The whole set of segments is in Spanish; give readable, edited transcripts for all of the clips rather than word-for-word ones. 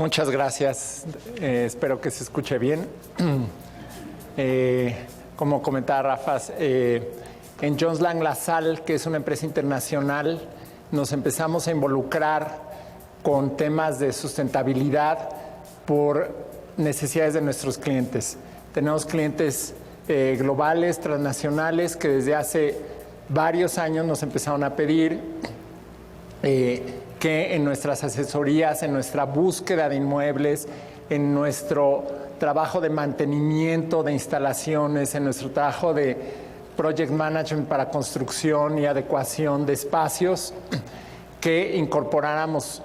Muchas gracias. Espero que se escuche bien. Como comentaba Rafa, en Jones Lang LaSalle, que es una empresa internacional, nos empezamos a involucrar con temas de sustentabilidad por necesidades de nuestros clientes. Tenemos clientes globales, transnacionales, que desde hace varios años nos empezaron a pedir que en nuestras asesorías, en nuestra búsqueda de inmuebles, en nuestro trabajo de mantenimiento de instalaciones, en nuestro trabajo de project management para construcción y adecuación de espacios, que incorporáramos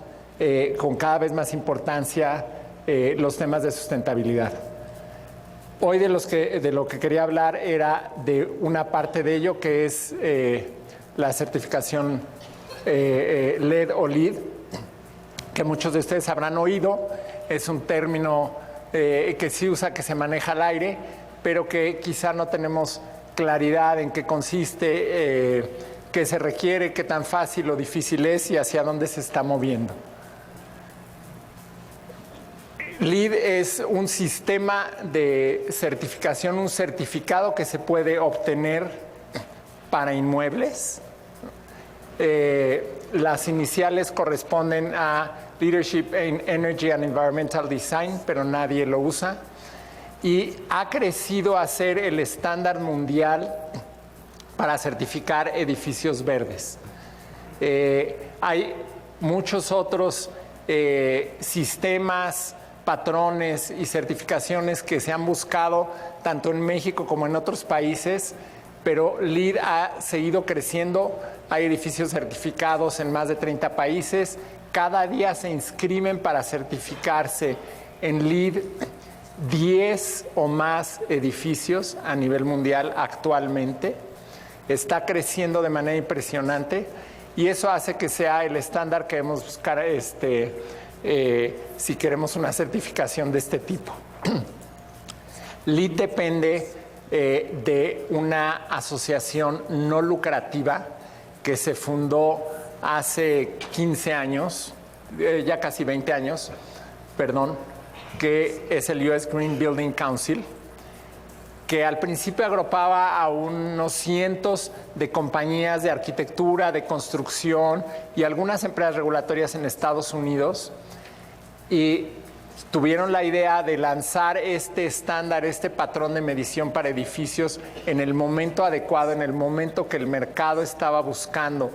con cada vez más importancia los temas de sustentabilidad. Hoy de lo que quería hablar era de una parte de ello, que es la certificación LED o LEED, que muchos de ustedes habrán oído. Es un término que sí usa, que se maneja al aire, pero que quizá no tenemos claridad en qué consiste, qué se requiere, qué tan fácil o difícil es y hacia dónde se está moviendo. LEED es un sistema de certificación, un certificado que se puede obtener para inmuebles. Las iniciales corresponden a Leadership in Energy and Environmental Design, pero nadie lo usa. Y ha crecido a ser el estándar mundial para certificar edificios verdes. Hay muchos otros sistemas, patrones y certificaciones que se han buscado tanto en México como en otros países, pero LEED ha seguido creciendo. Hay edificios certificados en más de 30 países. Cada día se inscriben para certificarse en LEED 10 o más edificios a nivel mundial actualmente. Está creciendo de manera impresionante y eso hace que sea el estándar que debemos buscar si queremos una certificación de este tipo. LEED depende de una asociación no lucrativa que se fundó hace 15 años, ya casi 20 años, perdón, que es el US Green Building Council, que al principio agrupaba a unos cientos de compañías de arquitectura, de construcción y algunas empresas regulatorias en Estados Unidos, y tuvieron la idea de lanzar este estándar, este patrón de medición para edificios en el momento adecuado, en el momento que el mercado estaba buscando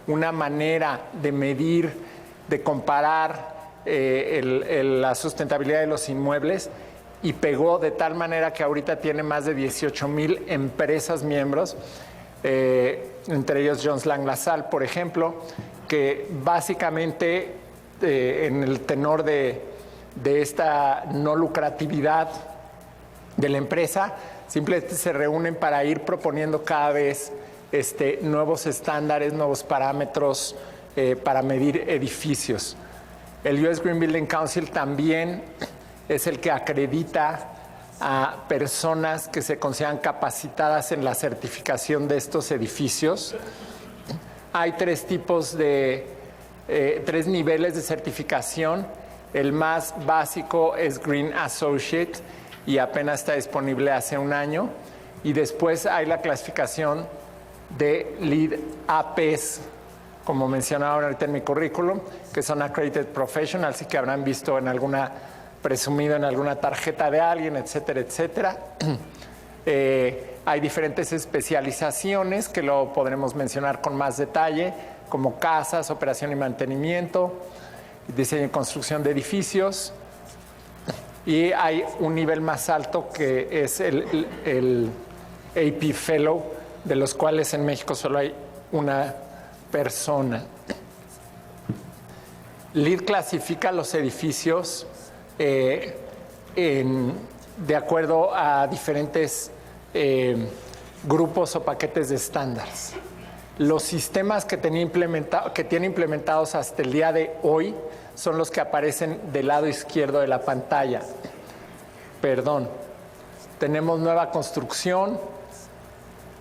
una manera de medir, de comparar la sustentabilidad de los inmuebles, y pegó de tal manera que ahorita tiene más de 18,000 empresas miembros, entre ellos Jones Lang LaSalle, por ejemplo, que básicamente en el tenor de esta no lucratividad de la empresa, simplemente se reúnen para ir proponiendo cada vez nuevos estándares, nuevos parámetros para medir edificios. El US Green Building Council también es el que acredita a personas que se consideran capacitadas en la certificación de estos edificios. Hay tres niveles de certificación. El más básico es Green Associate y apenas está disponible hace un año. Y después hay la clasificación de LEED APES, como mencionaba ahorita en mi currículum, que son Accredited Professionals y que habrán visto presumido en alguna tarjeta de alguien, etcétera, etcétera. Hay diferentes especializaciones que lo podremos mencionar con más detalle, como casas, operación y mantenimiento, diseño y construcción de edificios, y hay un nivel más alto que es el AP Fellow, de los cuales en México solo hay una persona. LEED clasifica los edificios de acuerdo a diferentes grupos o paquetes de estándares. Los sistemas que tiene implementados hasta el día de hoy son los que aparecen del lado izquierdo de la pantalla. Perdón. Tenemos nueva construcción,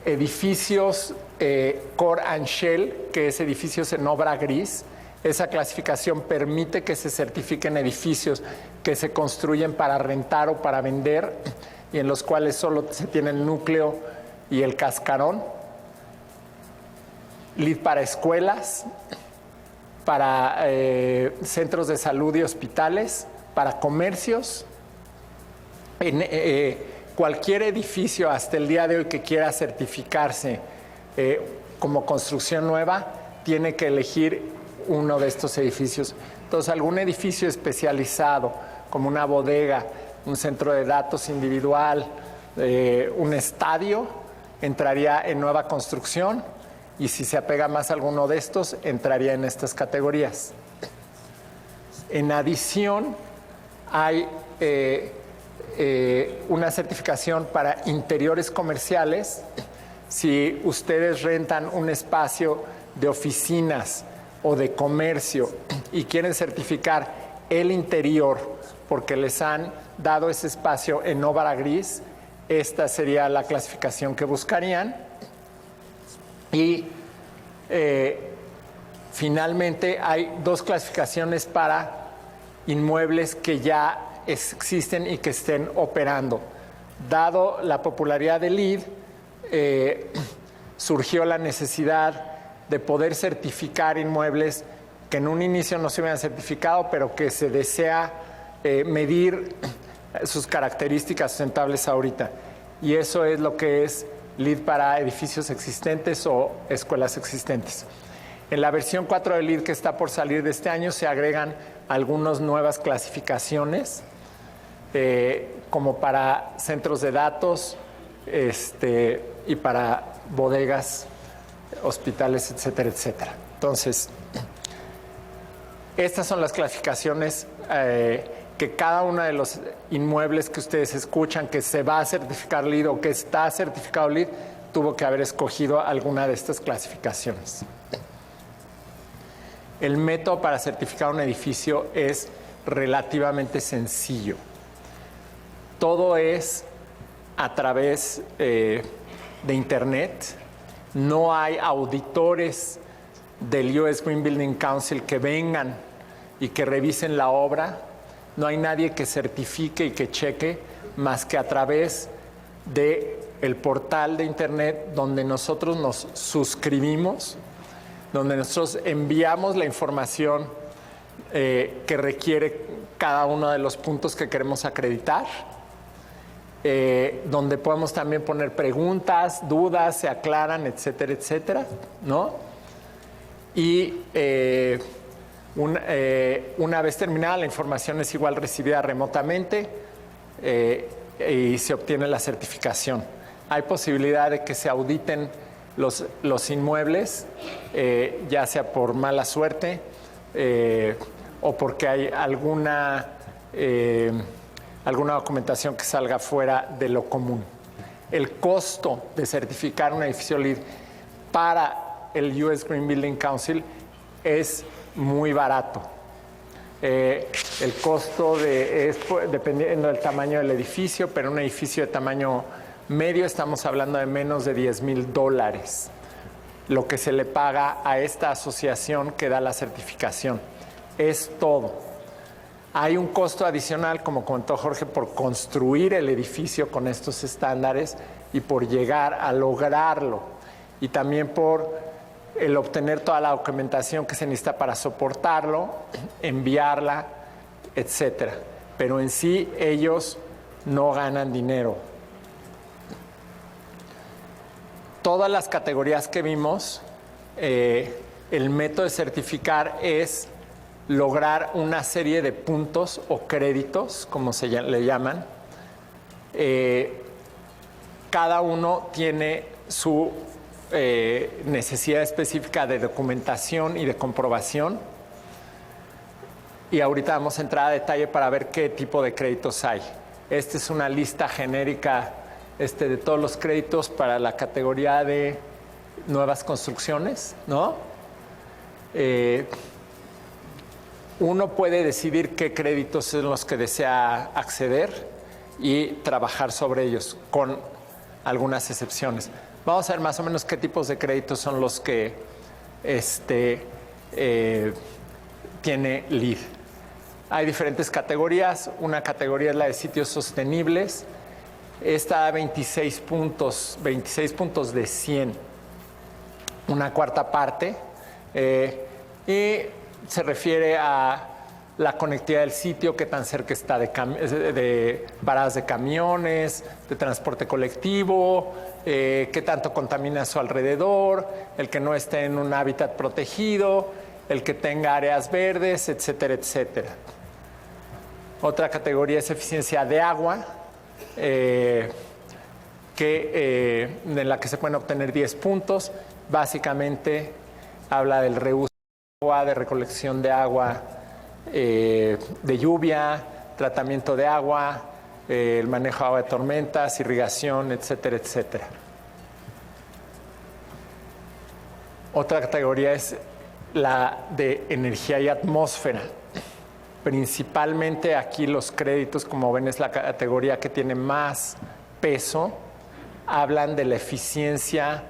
edificios Core and Shell, que es edificios en obra gris, Esa clasificación permite que se certifiquen edificios que se construyen para rentar o para vender y en los cuales solo se tiene el núcleo y el cascarón. LEED para escuelas, para centros de salud y hospitales, para comercios. Cualquier edificio hasta el día de hoy que quiera certificarse como construcción nueva tiene que elegir uno de estos edificios. Entonces, algún edificio especializado como una bodega, un centro de datos individual, un estadio, entraría en nueva construcción. Y si se apega más a alguno de estos, entraría en estas categorías. En adición, hay una certificación para interiores comerciales. Si ustedes rentan un espacio de oficinas o de comercio y quieren certificar el interior porque les han dado ese espacio en obra gris, esta sería la clasificación que buscarían. Y finalmente hay dos clasificaciones para inmuebles que ya existen y que estén operando. Dado la popularidad del LEED, surgió la necesidad de poder certificar inmuebles que en un inicio no se habían certificado, pero que se desea medir sus características sustentables ahorita. Y eso es lo que es LEED para edificios existentes o escuelas existentes. En la versión 4 de LEED que está por salir de este año se agregan algunas nuevas clasificaciones, como para centros de datos y para bodegas, hospitales, etcétera, etcétera. Entonces, estas son las clasificaciones que cada uno de los inmuebles que ustedes escuchan que se va a certificar LEED o que está certificado LEED tuvo que haber escogido alguna de estas clasificaciones. El método para certificar un edificio es relativamente sencillo. Todo es a través de Internet. No hay auditores del US Green Building Council que vengan y que revisen la obra. No hay nadie que certifique y que cheque más que a través del portal de Internet donde nosotros nos suscribimos, donde nosotros enviamos la información que requiere cada uno de los puntos que queremos acreditar, donde podemos también poner preguntas, dudas, se aclaran, etcétera, etcétera, ¿no? Y una vez terminada, la información es igual recibida remotamente y se obtiene la certificación. Hay posibilidad de que se auditen los inmuebles, ya sea por mala suerte o porque hay alguna documentación que salga fuera de lo común. El costo de certificar un edificio LEED para el US Green Building Council es muy barato. El costo es dependiendo del tamaño del edificio, pero un edificio de tamaño medio estamos hablando de menos de $10,000, lo que se le paga a esta asociación que da la certificación. Es todo. Hay un costo adicional, como comentó Jorge, por construir el edificio con estos estándares y por llegar a lograrlo, y también por el obtener toda la documentación que se necesita para soportarlo, enviarla, etcétera. Pero en sí ellos no ganan dinero. Todas las categorías que vimos, el método de certificar es lograr una serie de puntos o créditos, como se le llaman. Cada uno tiene su necesidad específica de documentación y de comprobación. Y ahorita vamos a entrar a detalle para ver qué tipo de créditos hay. Esta es una lista genérica de todos los créditos para la categoría de nuevas construcciones, ¿no? Uno puede decidir qué créditos son los que desea acceder y trabajar sobre ellos, con algunas excepciones. Vamos a ver más o menos qué tipos de créditos son los que tiene LEED. Hay diferentes categorías. Una categoría es la de sitios sostenibles. Esta da 26 puntos de 100, una cuarta parte, y se refiere a la conectividad del sitio, qué tan cerca está de paradas de camiones, de transporte colectivo, qué tanto contamina a su alrededor, el que no esté en un hábitat protegido, el que tenga áreas verdes, etcétera, etcétera. Otra categoría es eficiencia de agua, en la que se pueden obtener 10 puntos. Básicamente habla del reuso de agua, de recolección de agua de lluvia, tratamiento de agua, el manejo de agua de tormentas, irrigación, etcétera, etcétera. Otra categoría es la de energía y atmósfera. Principalmente aquí los créditos, como ven, es la categoría que tiene más peso. Hablan de la eficiencia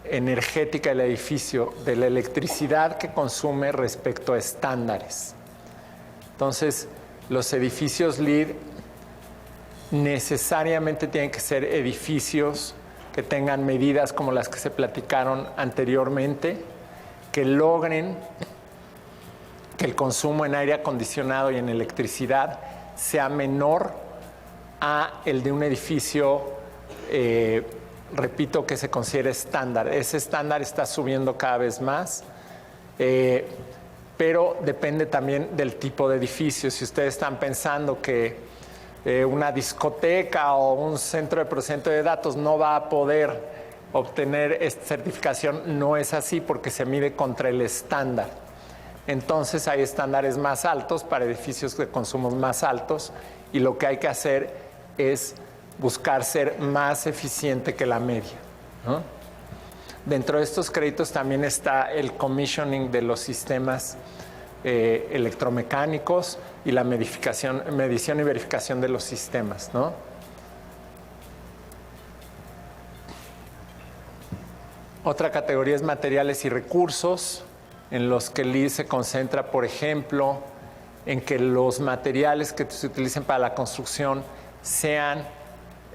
energética del edificio, de la electricidad que consume respecto a estándares. Entonces, los edificios LEED necesariamente tienen que ser edificios que tengan medidas como las que se platicaron anteriormente, que logren que el consumo en aire acondicionado y en electricidad sea menor a el de un edificio, repito, que se considere estándar. Ese estándar está subiendo cada vez más, pero depende también del tipo de edificio. Si ustedes están pensando que una discoteca o un centro de procesamiento de datos no va a poder obtener esta certificación, no es así, porque se mide contra el estándar. Entonces hay estándares más altos para edificios de consumos más altos, y lo que hay que hacer es buscar ser más eficiente que la media, ¿no? Dentro de estos créditos también está el commissioning de los sistemas electromecánicos y la medición y verificación de los sistemas, ¿no? Otra categoría es materiales y recursos, en los que el LEED se concentra, por ejemplo, en que los materiales que se utilicen para la construcción sean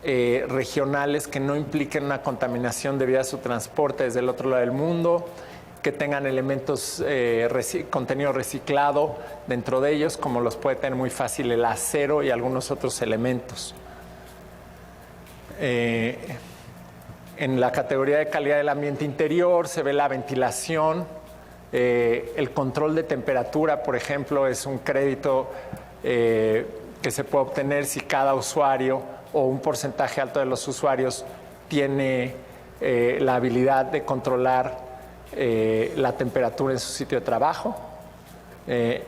regionales, que no impliquen una contaminación debido a su transporte desde el otro lado del mundo, que tengan elementos, contenido reciclado dentro de ellos, como los puede tener muy fácil el acero y algunos otros elementos. En la categoría de calidad del ambiente interior se ve la ventilación, el control de temperatura, por ejemplo, es un crédito que se puede obtener si cada usuario o un porcentaje alto de los usuarios tiene la habilidad de controlar la temperatura en su sitio de trabajo,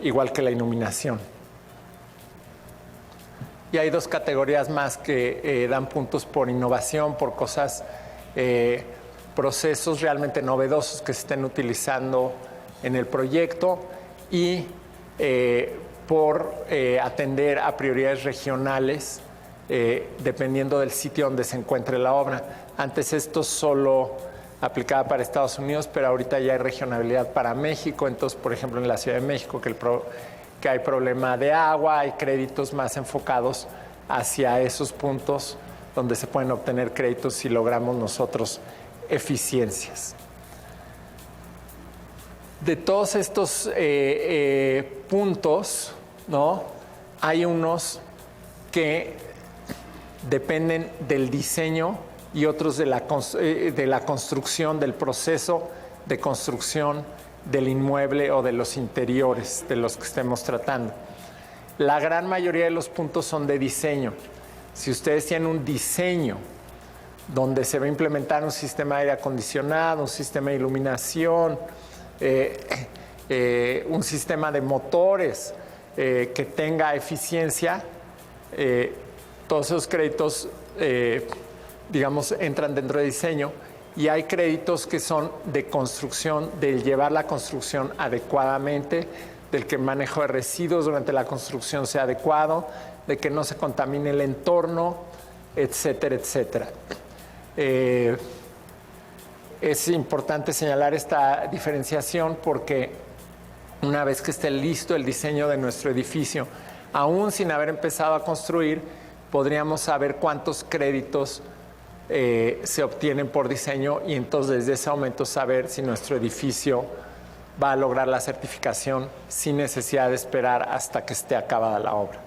igual que la iluminación. Y hay dos categorías más que dan puntos por innovación, por cosas, procesos realmente novedosos que se estén utilizando en el proyecto, y por atender a prioridades regionales dependiendo del sitio donde se encuentre la obra. Antes esto solo aplicaba para Estados Unidos, pero ahorita ya hay regionalidad para México. Entonces, por ejemplo, en la Ciudad de México, que hay problema de agua, hay créditos más enfocados hacia esos puntos donde se pueden obtener créditos si logramos nosotros eficiencias. De todos estos puntos, ¿no?, hay unos que dependen del diseño y otros de la construcción, del proceso de construcción del inmueble o de los interiores de los que estemos tratando. La gran mayoría de los puntos son de diseño. Si ustedes tienen un diseño donde se va a implementar un sistema de aire acondicionado, un sistema de iluminación, un sistema de motores que tenga eficiencia, todos esos créditos, digamos, entran dentro de diseño, y hay créditos que son de construcción, de llevar la construcción adecuadamente, del que el manejo de residuos durante la construcción sea adecuado, de que no se contamine el entorno, etcétera, etcétera. Es importante señalar esta diferenciación porque una vez que esté listo el diseño de nuestro edificio, aún sin haber empezado a construir, podríamos saber cuántos créditos se obtienen por diseño y entonces desde ese momento saber si nuestro edificio va a lograr la certificación sin necesidad de esperar hasta que esté acabada la obra.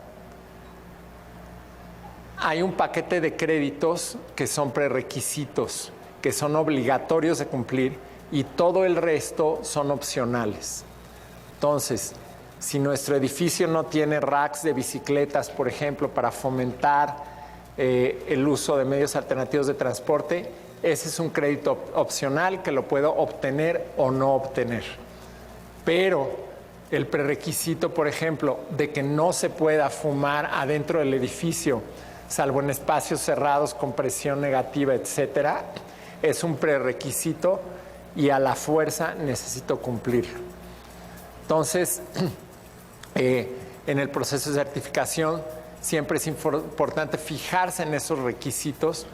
Hay un paquete de créditos que son prerequisitos, que son obligatorios de cumplir y todo el resto son opcionales. Entonces, si nuestro edificio no tiene racks de bicicletas, por ejemplo, para fomentar el uso de medios alternativos de transporte, ese es un crédito opcional que lo puedo obtener o no obtener. Pero el prerequisito, por ejemplo, de que no se pueda fumar adentro del edificio, salvo en espacios cerrados con presión negativa, etcétera, es un prerequisito y a la fuerza necesito cumplirlo. Entonces, en el proceso de certificación siempre es importante fijarse en esos requisitos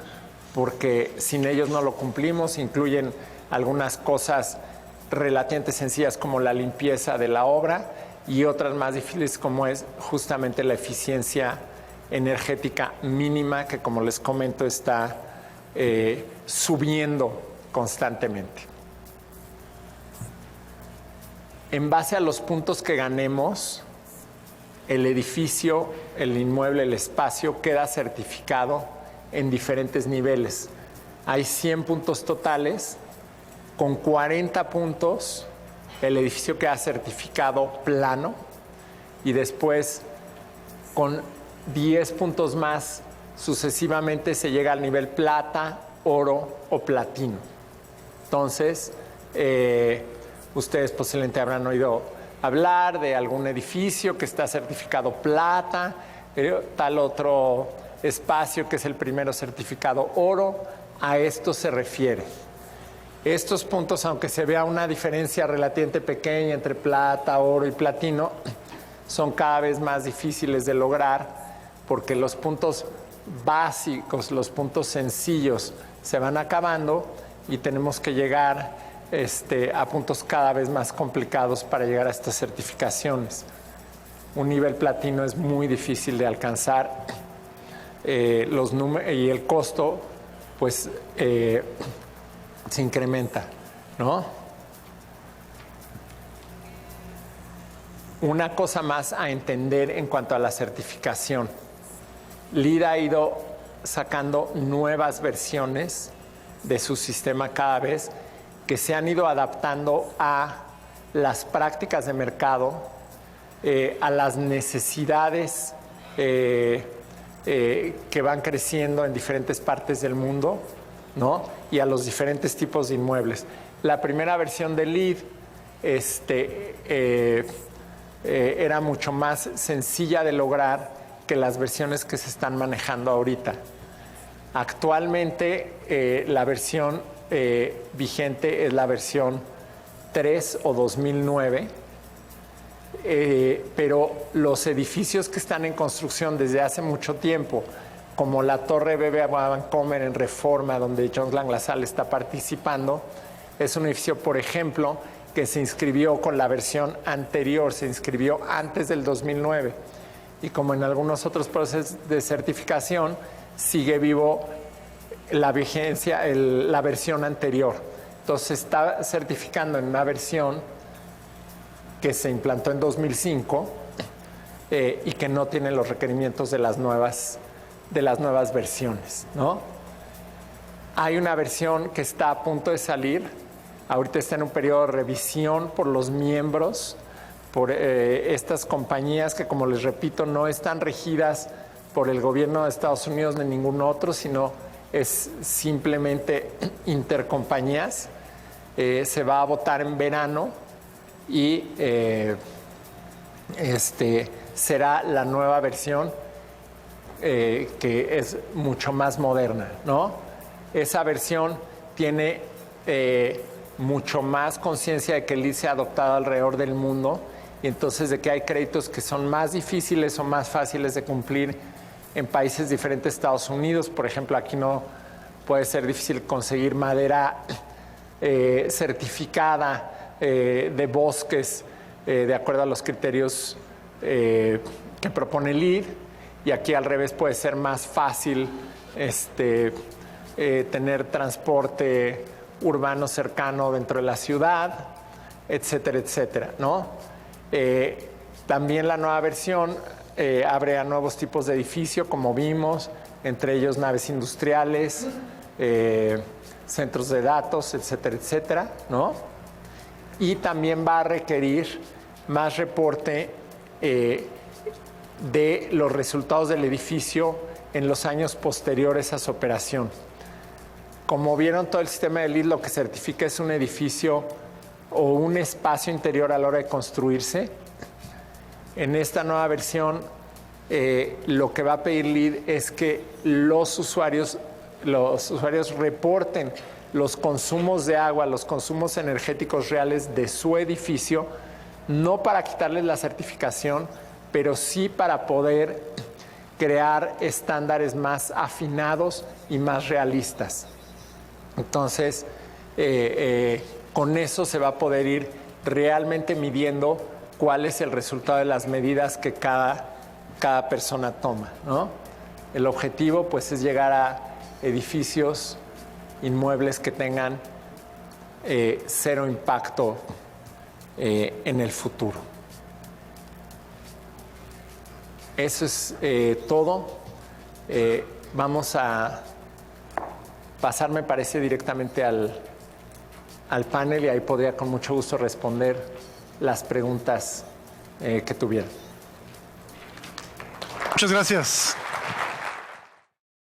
porque sin ellos no lo cumplimos. Incluyen algunas cosas relativamente sencillas como la limpieza de la obra y otras más difíciles como es justamente la eficiencia energética mínima que, como les comento, está subiendo constantemente. En base a los puntos que ganemos, el edificio, el inmueble, el espacio queda certificado en diferentes niveles. Hay 100 puntos totales. Con 40 puntos, el edificio queda certificado plano y después con 10 puntos más sucesivamente se llega al nivel plata, oro o platino. Entonces, ustedes posiblemente habrán oído hablar de algún edificio que está certificado plata, tal otro espacio que es el primero certificado oro, a esto se refiere. Estos puntos, aunque se vea una diferencia relativamente pequeña entre plata, oro y platino, son cada vez más difíciles de lograr porque los puntos básicos, los puntos sencillos se van acabando y tenemos que llegar a puntos cada vez más complicados para llegar a estas certificaciones. Un nivel platino es muy difícil de alcanzar y el costo pues se incrementa, ¿no? Una cosa más a entender en cuanto a la certificación. LEED ha ido sacando nuevas versiones de su sistema cada vez que se han ido adaptando a las prácticas de mercado, a las necesidades que van creciendo en diferentes partes del mundo, ¿no? Y a los diferentes tipos de inmuebles. La primera versión de LEED era mucho más sencilla de lograr que las versiones que se están manejando ahorita. Actualmente la versión vigente es la versión 3 o 2009, pero los edificios que están en construcción desde hace mucho tiempo, como la Torre BBVA Bancomer en Reforma, donde Jones Lang LaSalle está participando, es un edificio, por ejemplo, que se inscribió con la versión anterior, se inscribió antes del 2009. Y como en algunos otros procesos de certificación, sigue vivo la vigencia, la versión anterior. Entonces se está certificando en una versión que se implantó en 2005 y que no tiene los requerimientos de las nuevas versiones, ¿no? Hay una versión que está a punto de salir, ahorita está en un periodo de revisión por los miembros, por estas compañías que, como les repito, no están regidas por el gobierno de Estados Unidos ni ningún otro, sino es simplemente intercompañías. Se va a votar en verano y será la nueva versión que es mucho más moderna, ¿no? Esa versión tiene mucho más conciencia de que el LEED se ha adoptado alrededor del mundo y entonces de que hay créditos que son más difíciles o más fáciles de cumplir en países diferentes de Estados Unidos. Por ejemplo, aquí no puede ser difícil conseguir madera certificada de bosques de acuerdo a los criterios que propone LEED, y aquí al revés puede ser más fácil tener transporte urbano cercano dentro de la ciudad, etcétera, etcétera, ¿no? También la nueva versión abre a nuevos tipos de edificio, como vimos, entre ellos naves industriales, centros de datos, etcétera, etcétera, ¿no? Y también va a requerir más reporte de los resultados del edificio en los años posteriores a su operación. Como vieron, todo el sistema de LEED lo que certifica es un edificio o un espacio interior a la hora de construirse. En esta nueva versión, lo que va a pedir LEED es que los usuarios reporten los consumos de agua, los consumos energéticos reales de su edificio, no para quitarles la certificación, pero sí para poder crear estándares más afinados y más realistas. Entonces, con eso se va a poder ir realmente midiendo cuál es el resultado de las medidas que cada persona toma, ¿no? El objetivo, pues, es llegar a edificios, inmuebles que tengan cero impacto en el futuro. Eso es todo. Vamos a pasar, me parece, directamente al panel, y ahí podría con mucho gusto responder las preguntas que tuvieran. Muchas gracias.